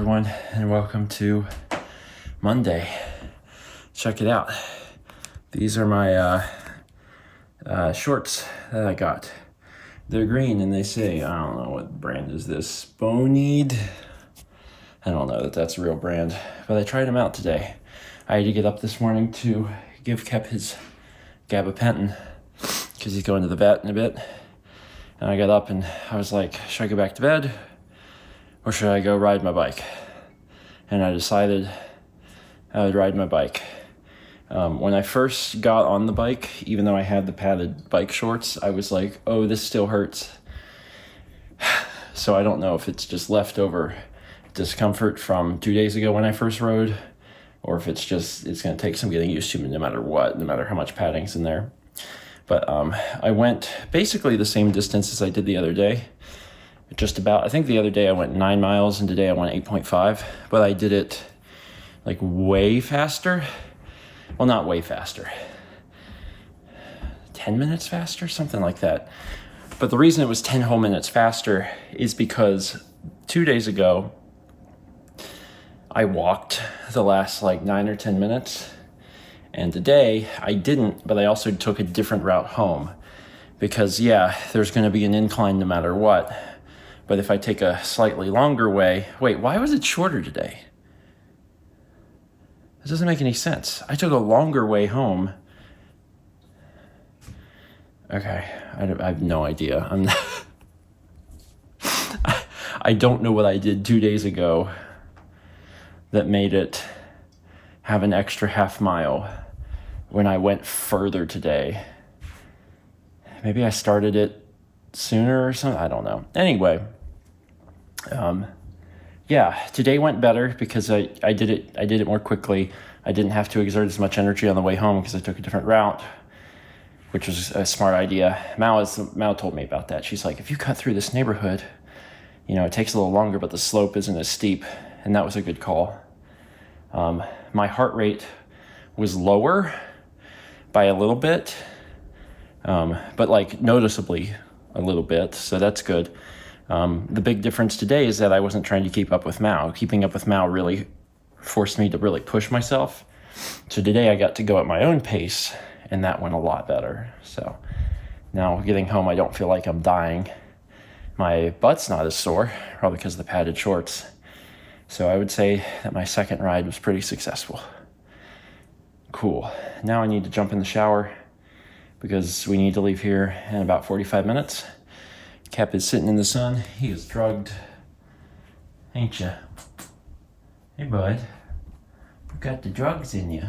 everyone, and welcome to Monday. Check it out. These are my shorts that I got. They're green and they say, I don't know what brand is this, Boned. I don't know that that's a real brand, but I tried them out today. I had to get up this morning to give Kep his gabapentin because he's going to the vet in a bit. And I got up and I was like, should I go back to bed or should I go ride my bike? And I decided I would ride my bike. When I first got on the bike, even though I had the padded bike shorts, I was like, oh, this still hurts. So I don't know if it's just leftover discomfort from 2 days ago when I first rode, or if it's going to take some getting used to no matter what, no matter how much padding's in there. But I went basically the same distance as I did the other day. Just about. I think the other day I went 9 miles and today I went 8.5, but I did it like way faster. Well, not way faster. 10 minutes faster, something like that. But the reason it was 10 whole minutes faster is because 2 days ago, I walked the last like 9 or 10 minutes. And today I didn't, but I also took a different route home. Because yeah, there's going to be an incline no matter what. But if I take a slightly longer way... Wait, why was it shorter today? This doesn't make any sense. I took a longer way home. Okay, I have no idea. I don't know what I did 2 days ago that made it have an extra half mile when I went further today. Maybe I started it sooner or something. I don't know. Anyway, yeah, today went better because I did it more quickly. I didn't have to exert as much energy on the way home because I took a different route, which was a smart idea. Mao told me about that. She's like, if you cut through this neighborhood, it takes a little longer, but the slope isn't as steep, and that was a good call. My heart rate was lower by a little bit, but like noticeably a little bit, so that's good. The big difference today is that I wasn't trying to keep up with Mao. Keeping up with Mao really forced me to really push myself. So today I got to go at my own pace, and that went a lot better. So now getting home, I don't feel like I'm dying. My butt's not as sore, probably because of the padded shorts. So I would say that my second ride was pretty successful. Cool. Now I need to jump in the shower because we need to leave here in about 45 minutes. Kep is sitting in the sun. He is drugged. Ain't ya? Hey, bud. You got the drugs in you.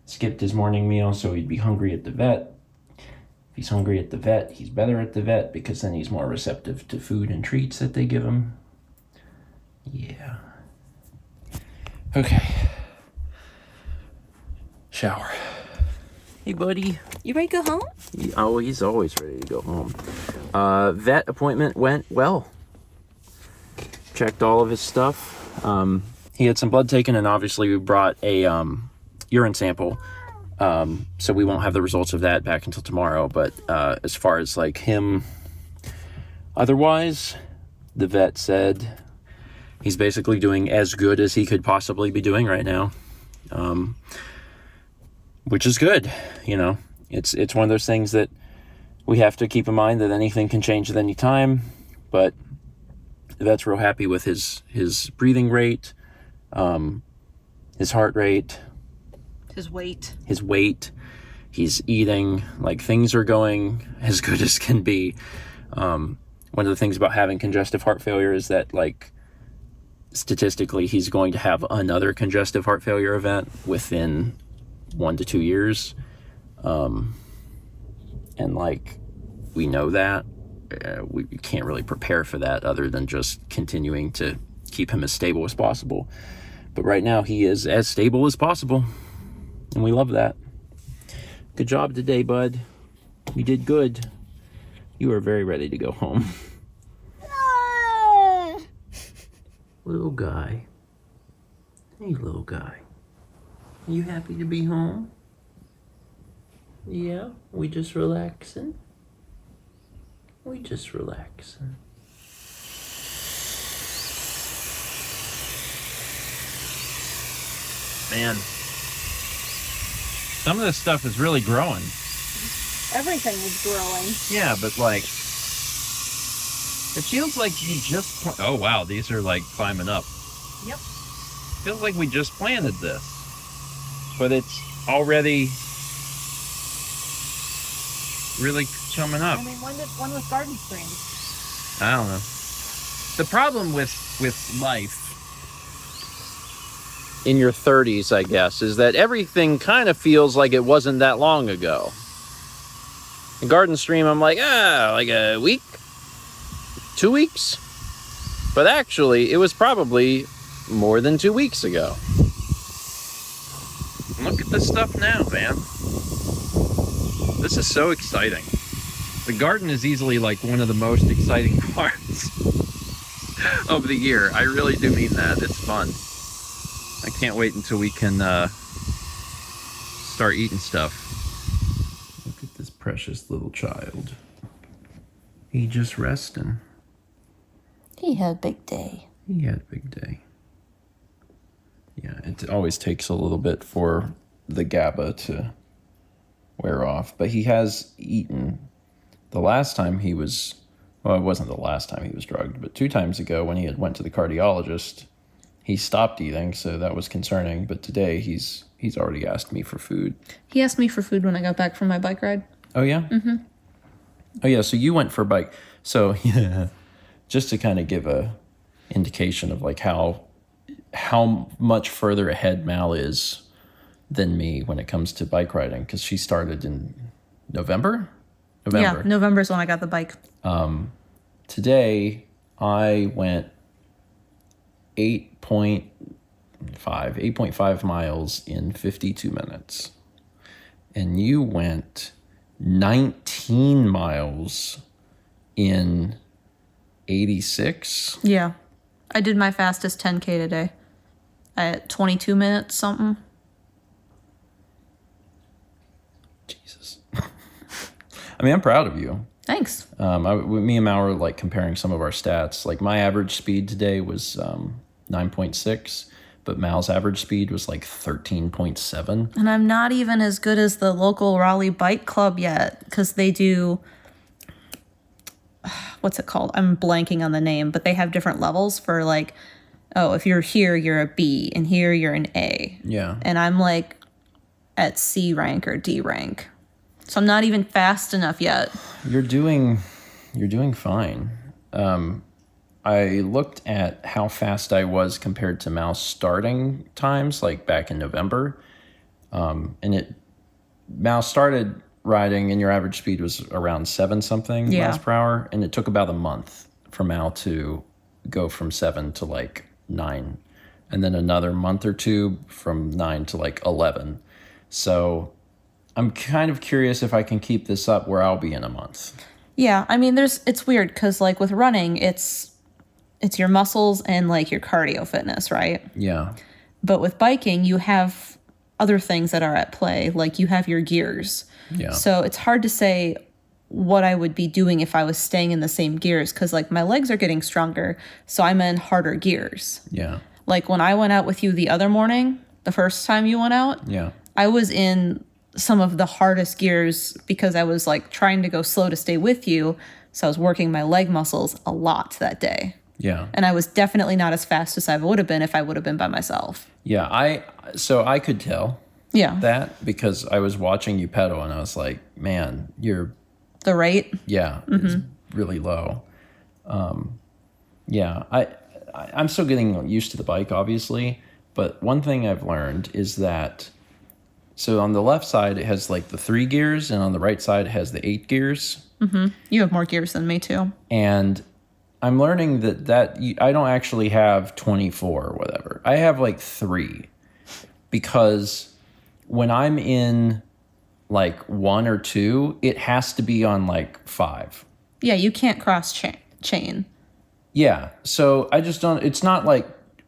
Skipped his morning meal so he'd be hungry at the vet. If he's hungry at the vet, he's better at the vet because then he's more receptive to food and treats that they give him. Yeah. Okay. Shower. Hey, buddy. You ready to go home? Oh, he's always ready to go home. Vet appointment went well. Checked all of his stuff. He had some blood taken, and obviously we brought a urine sample. So we won't have the results of that back until tomorrow. But as far as like him, otherwise, the vet said he's basically doing as good as he could possibly be doing right now. Which is good, It's one of those things that we have to keep in mind that anything can change at any time, but the vet's real happy with his breathing rate, his heart rate, his weight. He's eating, like things are going as good as can be. One of the things about having congestive heart failure is that like statistically he's going to have another congestive heart failure event within 1 to 2 years. And like, we know that. We can't really prepare for that other than just continuing to keep him as stable as possible. But right now he is as stable as possible. And we love that. Good job today, bud. You did good. You are very ready to go home. Little guy. Hey, little guy. Are you happy to be home? Yeah, we just relaxing. Man, some of this stuff is really growing. Everything is growing. Yeah, but like, it feels like you just... Oh, wow, these are like climbing up. Yep. Feels like we just planted this. But it's already really coming up. I mean, when was Garden Spring? I don't know. The problem with life in your 30s, I guess, is that everything kind of feels like it wasn't that long ago. In Garden Stream, I'm like, like a week? 2 weeks? But actually, it was probably more than 2 weeks ago. Look at this stuff now, man. This is so exciting. The garden is easily like one of the most exciting parts of the year. I really do mean that. It's fun. I can't wait until we can start eating stuff. Look at this precious little child. He just resting. He had a big day. He had a big day. Yeah, it always takes a little bit for the GABA to wear off. But he has eaten. The last time he was... Well, it wasn't the last time he was drugged, but 2 times ago when he had went to the cardiologist, he stopped eating, so that was concerning. But today he's already asked me for food. He asked me for food when I got back from my bike ride. Oh, yeah? Mm-hmm. Oh, yeah, so you went for a bike. So, yeah, just to kind of give a indication of like how much further ahead Mal is than me when it comes to bike riding, because she started in November. Yeah, November is when I got the bike. Today I went 8.5 miles in 52 minutes. And you went 19 miles in 86. Yeah. I did my fastest 10K today at 22 minutes something. Jesus. I mean, I'm proud of you. Thanks. Me and Mal were like comparing some of our stats. Like my average speed today was 9.6, but Mal's average speed was like 13.7. And I'm not even as good as the local Raleigh Bike Club yet, because they do... What's it called? I'm blanking on the name, but they have different levels for like, oh, if you're here, you're a B, and here you're an A. Yeah. And I'm like at C rank or D rank. So I'm not even fast enough yet. You're doing fine. I looked at how fast I was compared to Mal's starting times, like back in November. And Mal started riding and your average speed was around 7 something miles per hour. And it took about a month for Mal to go from 7 to like 9. And then another month or 2 from 9 to like 11. So I'm kind of curious if I can keep this up where I'll be in a month. Yeah, I mean, it's weird because like with running, it's your muscles and like your cardio fitness, right? Yeah. But with biking, you have other things that are at play, like you have your gears. Yeah. So it's hard to say what I would be doing if I was staying in the same gears because like my legs are getting stronger, so I'm in harder gears. Yeah. Like when I went out with you the other morning, the first time you went out, yeah, I was in some of the hardest gears because I was like trying to go slow to stay with you. So I was working my leg muscles a lot that day. Yeah. And I was definitely not as fast as I would have been if I would have been by myself. Yeah. So I could tell that because I was watching you pedal and I was like, man, the rate. Yeah. It's really low. Yeah. I'm still getting used to the bike, obviously. But one thing I've learned is that so on the left side, it has like the 3 gears, and on the right side, it has the 8 gears. Mm-hmm. You have more gears than me, too. And I'm learning that I don't actually have 24 or whatever. I have like 3. Because when I'm in like 1 or 2, it has to be on like 5. Yeah, you can't cross chain. Yeah. So I just don't, it's not like,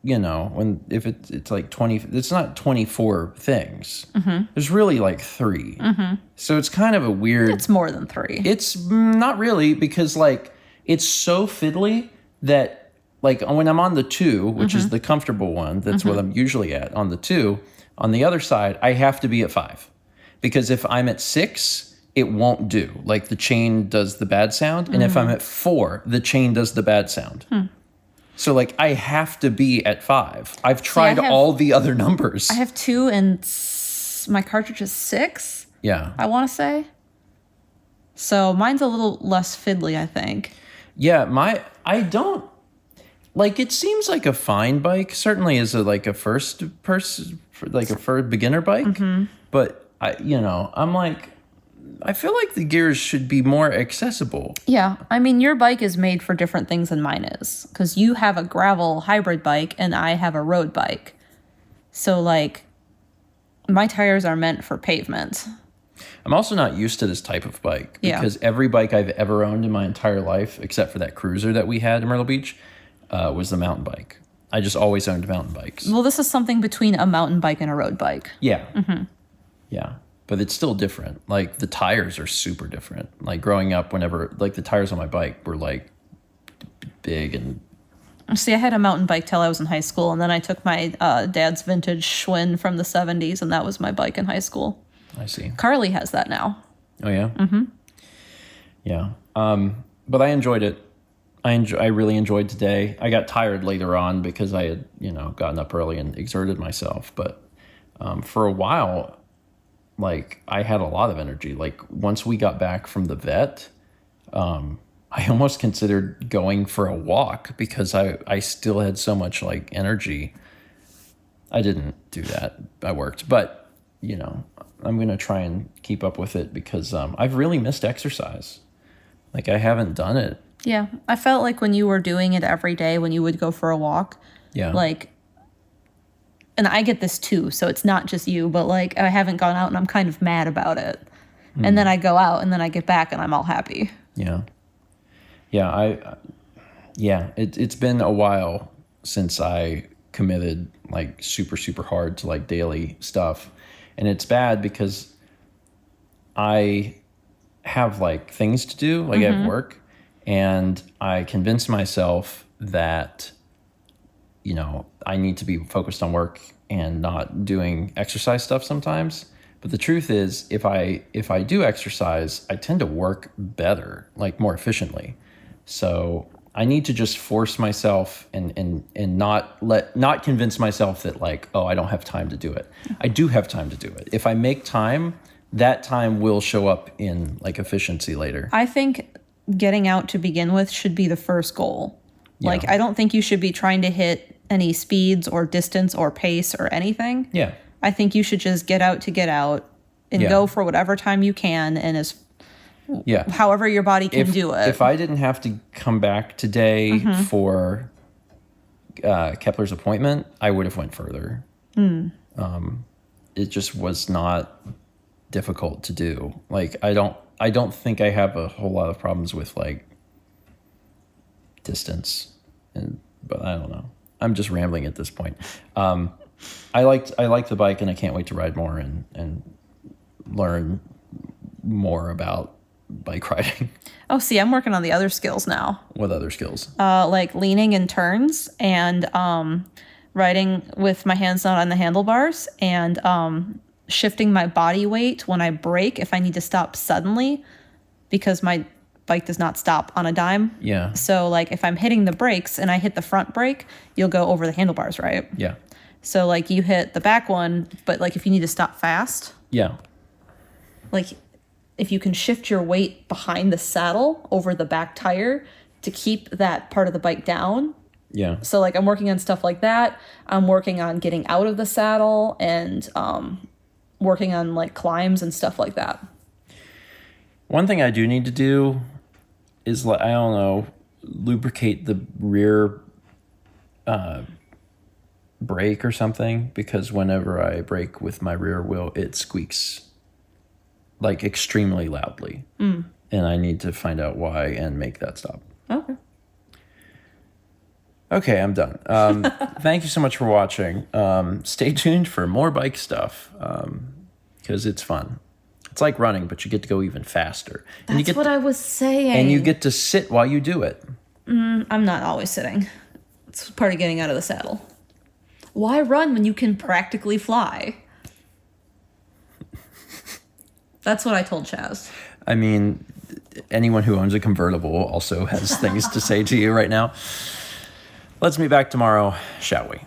if it's like 20, it's not 24 things. Mm-hmm. There's really like 3. Mm-hmm. So it's kind of a weird. It's more than 3. It's not really because like it's so fiddly that like when I'm on the 2, which is the comfortable one, that's what I'm usually at on the 2, On the other side, I have to be at 5. Because if I'm at 6, it won't do. Like the chain does the bad sound. And if I'm at 4, the chain does the bad sound. So like I have to be at 5. I've tried all the other numbers. I have 2 and my cartridge is 6. Yeah. I want to say. So mine's a little less fiddly, I think. Yeah, I don't like. It seems like a fine bike. Certainly, as a first beginner bike. But I'm like, I feel like the gears should be more accessible. Yeah, I mean, your bike is made for different things than mine is, because you have a gravel hybrid bike and I have a road bike. So like, my tires are meant for pavement. I'm also not used to this type of bike because every bike I've ever owned in my entire life, except for that cruiser that we had in Myrtle Beach, was the mountain bike. I just always owned mountain bikes. Well, this is something between a mountain bike and a road bike. Yeah. Yeah. But it's still different. Like the tires are super different. Like growing up, whenever like the tires on my bike were like big and... See, I had a mountain bike till I was in high school, and then I took my dad's vintage Schwinn from the 70s, and that was my bike in high school. I see. Carly has that now. Oh, yeah? Yeah. But I enjoyed it. I really enjoyed today. I got tired later on because I had, gotten up early and exerted myself. But for a while, like, I had a lot of energy. Like, once we got back from the vet, I almost considered going for a walk because I still had so much, like, energy. I didn't do that. I worked. But, I'm going to try and keep up with it because I've really missed exercise. Like, I haven't done it. Yeah. I felt like when you were doing it every day, when you would go for a walk, like, and I get this too, so it's not just you, but like, I haven't gone out and I'm kind of mad about it. And then I go out and then I get back and I'm all happy. Yeah. Yeah. It's been a while since I committed like super, super hard to like daily stuff. And it's bad because I have like things to do, like I have work, and I convince myself that, I need to be focused on work and not doing exercise stuff sometimes. But the truth is, if I do exercise, I tend to work better, like more efficiently. So I need to just force myself and not convince myself that like, oh, I don't have time to do it. I do have time to do it. If I make time, that time will show up in like efficiency later. I think getting out to begin with should be the first goal. Yeah. Like, I don't think you should be trying to hit any speeds or distance or pace or anything. Yeah. I think you should just get out and go for whatever time you can and however your body can do it. If I didn't have to come back today for Kepler's appointment, I would have went further. It just was not difficult to do. Like, I don't think I have a whole lot of problems with like distance, but I don't know. I'm just rambling at this point. I like the bike, and I can't wait to ride more and learn more about bike riding. Oh, see, I'm working on the other skills now. What other skills? Like leaning in turns and riding with my hands not on the handlebars and shifting my body weight when I brake if I need to stop suddenly, because my bike does not stop on a dime. Yeah. So like if I'm hitting the brakes and I hit the front brake, you'll go over the handlebars, right? Yeah. So like you hit the back one, but like if you need to stop fast. Yeah. Like if you can shift your weight behind the saddle over the back tire to keep that part of the bike down. Yeah. So like I'm working on stuff like that. I'm working on getting out of the saddle and working on like climbs and stuff like that. One thing I do need to do is, like, I don't know, lubricate the rear brake or something, because whenever I brake with my rear wheel, it squeaks like extremely loudly. And I need to find out why and make that stop. Okay, I'm done. Thank you so much for watching. Stay tuned for more bike stuff, because it's fun. It's like running, but you get to go even faster. That's what I was saying. And you get to sit while you do it. I'm not always sitting. It's part of getting out of the saddle. Why run when you can practically fly? That's what I told Chaz. I mean, anyone who owns a convertible also has things to say to you right now. Let's meet back tomorrow, shall we?